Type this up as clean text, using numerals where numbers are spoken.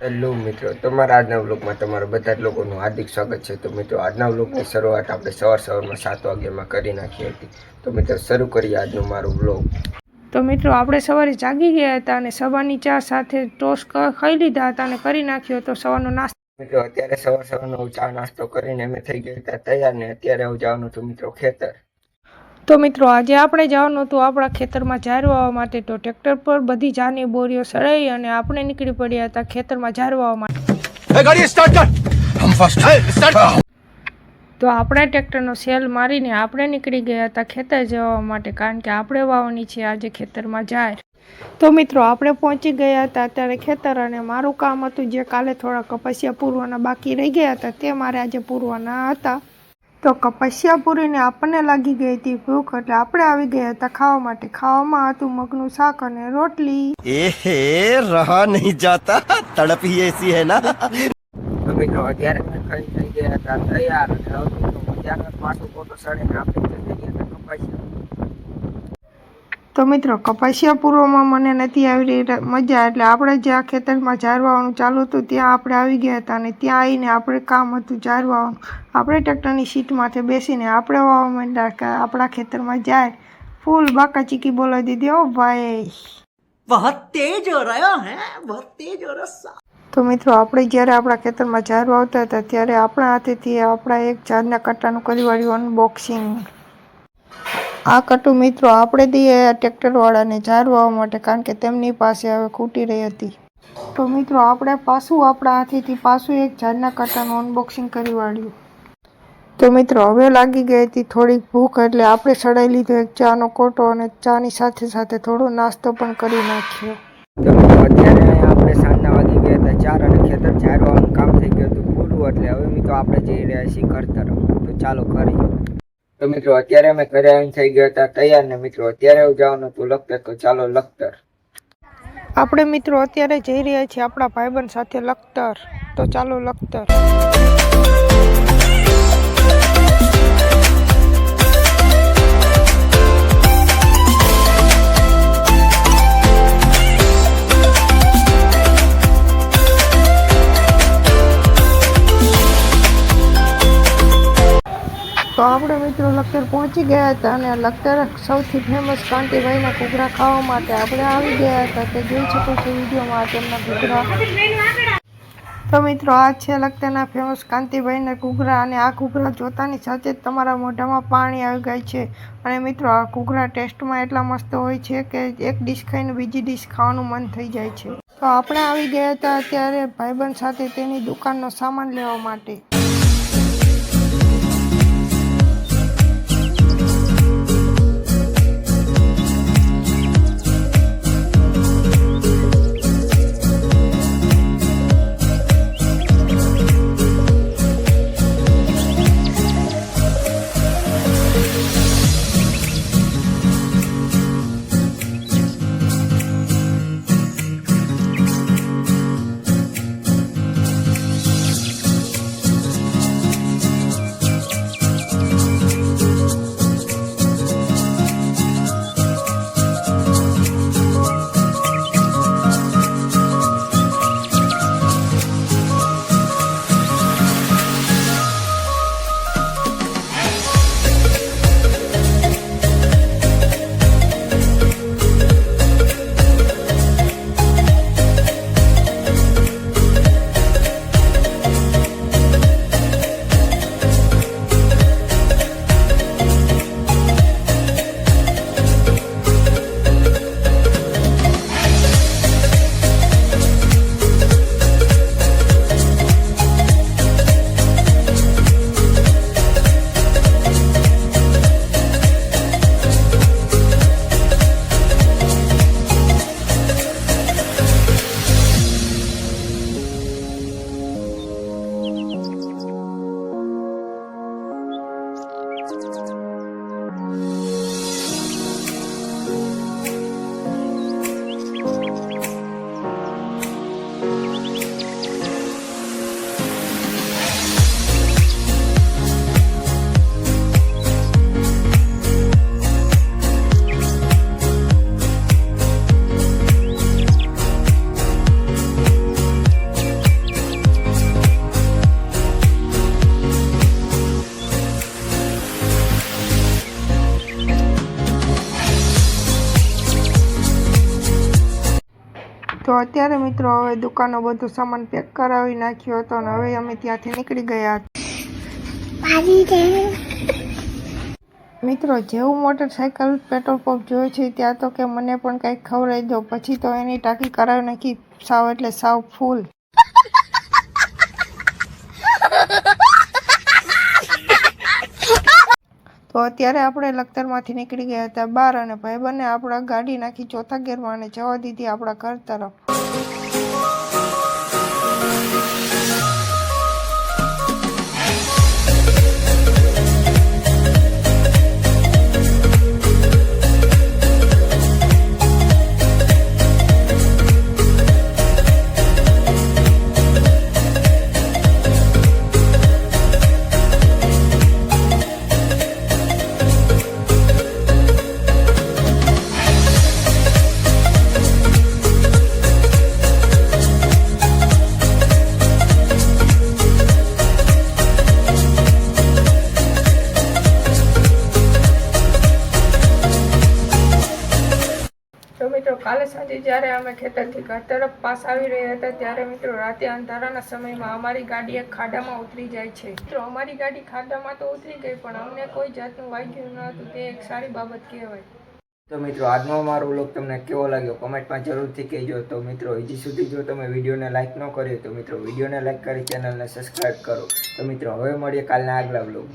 Hello મિત્રો, તમારા આજના વ્લોગમાં તમારા બધા જ લોકોનું હાર્દિક સ્વાગત છે. તો મિત્રો, આજના વ્લોગની શરૂઆત આપણે સવારમાં 7 વાગ્યામાં કરી નાખી હતી. તો મિત્રો, શરૂ કરીએ આજનો મારો વ્લોગ. તો મિત્રો, આપણે સવારે જાગી ગયા હતા અને સવારની ચા સાથે ટોસ્ટ ખાઈ લીધા હતા અને કરી નાખ્યો હતો સવારનો નાસ્તો. મિત્રો, અત્યારે સવારનો હું ચા નાસ્તો કરીને અમે થઈ ગયા હતા તૈયાર ને અત્યારે હું જવાનું છું મિત્રો ખેતર. તો મિત્રો, આજે આપણે જવાનું હતું આપણા ખેતરમાં જાર વાવવા માટે. તો ટ્રેક્ટર પર બધી જારની બોરીઓ સડાઈ અને આપણે નીકળી પડ્યા હતા ખેતરમાં જાર વાવવા માટે. તો આપણે ટ્રેક્ટરનો સેલ મારીને આપણે નીકળી ગયા હતા ખેતર જવા માટે, કારણ કે આપણે વાવવાની છે આજે ખેતરમાં જાર. તો મિત્રો, આપણે પહોંચી ગયા હતા અત્યારે ખેતર અને મારું કામ હતું જે કાલે થોડા કપાસિયા પૂરવાના બાકી રહી ગયા હતા તે મારે આજે પૂરવાના હતા. તો કપાસિયા પૂરીને આપણને લાગી ગઈ હતી ભૂખ, એટલે આપણે આવી ગયા હતા ખાવા માટે. ખાવામાં હતું મગનું શાક અને રોટલી. એહે રહા નહીં જાતા, તડપ ही ऐसी है ना. તો મિત્રો, અત્યારે અમે ખાઈ થઈ ગયા હતા તૈયાર અને હવે મિત્રો અત્યારે પાછું ફોટો સડીને આપણે થઈ ગયા હતા કપાસિયા. તો મિત્રો, કપાસિયા પૂરવામાં મને નથી આવી મજા, એટલે આપણે જ્યાં ખેતરમાં જાર વાવવાનું ચાલુ હતું ત્યાં આપણે આવી ગયા હતા અને ત્યાં આવીને આપણે કામ હતું જાર વાવવાનું. આપણે ટ્રેક્ટરની સીટમાંથી બેસીને આપણે વાવવા માંડ્યા કે આપણા ખેતરમાં જાય ફૂલ બાકા ચીકી બોલાવી દીધી. ઓ ભાઈ, बहुत तेज हो रहा है, बहुत તેજ हो रहा. તો મિત્રો, આપણે જ્યારે આપણા ખેતરમાં જાર વાવતા હતા ત્યારે આપણા હાથેથી આપણા એક જારના કટ્ટાનું કરી વાળ્યું અનબોક્સિંગ. આ કટું મિત્રો આપણે દઈએ ટ્રેક્ટરવાળાને જાર વાવવા માટે, કારણ કે તેમની પાસે હવે ખૂટી રહી હતી. તો મિત્રો, આપણે પાછું આપણા હાથેથી પાછું એક જારના કટ્ટાનું અનબોક્સિંગ કરી વાળ્યું. તો મિત્રો, હવે લાગી ગઈ હતી થોડીક ભૂખ, એટલે આપણે સડાઈ લીધો એક ચાનો કોટો અને ચાની સાથે સાથે થોડો નાસ્તો પણ કરી નાખ્યો. તો મિત્રો, અત્યારે આપણે સાંજના વાગી ગયા હતા 4 અને ખેતર જાર વાવવાનું કામ થઈ ગયું હતું પૂરું, એટલે હવે મિત્રો આપણે જઈ રહ્યા છીએ ઘર તરફ. તો ચાલો કરીએ. તો મિત્રો, અત્યારે અમે ઘરે આવીને થઈ ગયા હતા તૈયાર ને મિત્રો અત્યારે હું જવાનું હતું લખતર. તો ચાલો લખતર. આપણે મિત્રો અત્યારે જઈ રહ્યા છીએ આપણા ભાઈબંધ સાથે લખતર. તો ચાલો લખતર. તો આપણે મિત્રો લખતર પહોંચી ગયા હતા અને લખતર સૌથી ફેમસ કાંતિભાઈના ઘૂઘરા ખાવા માટે આપણે આવી ગયા હતા. તે જોઈ શકો છો વિડીયોમાં તેમના ઘૂઘરા. તો મિત્રો, આ છે લખતરના ફેમસ કાંતિભાઈના ઘૂઘરા અને આ ઘૂઘરા જોતાની સાથે જ તમારા મોઢામાં પાણી આવી જાય છે. અને મિત્રો, આ ઘૂઘરા ટેસ્ટમાં એટલા મસ્ત હોય છે કે એક ડીશ ખાઈને બીજી ડીશ ખાવાનું મન થઈ જાય છે. તો આપણે આવી ગયા હતા અત્યારે ભાઈબંધ સાથે તેની દુકાનનો સામાન લેવા માટે. અત્યારે મિત્રો હવે દુકાનનો બધો સામાન પેક કરાવી નાખ્યો હતો અને હવે અમે ત્યાંથી નીકળી ગયા. મિત્રો જેવું મોટરસાઇકલ પેટ્રોલ પંપ જોયું છે ત્યાં તો કે મને પણ કંઈક ખવડાવી દો. પછી તો એની ટાંકી કરાવી નાખી સાવ એટલે સાવ ફૂલ. તો અત્યારે આપણે લખતરમાંથી નીકળી ગયા હતા બહાર અને ભાઈબંધને આપણા ગાડી નાખી ચોથા ગેરમાં અને જવા દીધી આપણા ઘર તરફ. તો મિત્રો કાલે સાંજે જ્યારે અમે ખેતરથી ઘર તરફ પાસ આવી રહ્યા હતા ત્યારે મિત્રો રાતે અંધારાના સમયમાં અમારી ગાડી એક ખાડામાં ઉતરી જાય છે. મિત્રો અમારી ગાડી ખાડામાં તો ઉતરી ગઈ પણ અમને કોઈ જાતનું વાગ્યું ન હતું. તે એક સારી બાબત કહેવાય. તો મિત્રો આજનો અમારો વ્લોગ તમને કેવો લાગ્યો કોમેન્ટમાં જરૂરથી કહેજો. તો મિત્રો હજી સુધી જો તમે વિડીયોને લાઇક ન કર્યો તો મિત્રો વિડીયોને લાઇક કરી ચેનલને સબસ્ક્રાઈબ કરો. તો મિત્રો હવે મળીએ કાલના આગલા વ્લોગમાં.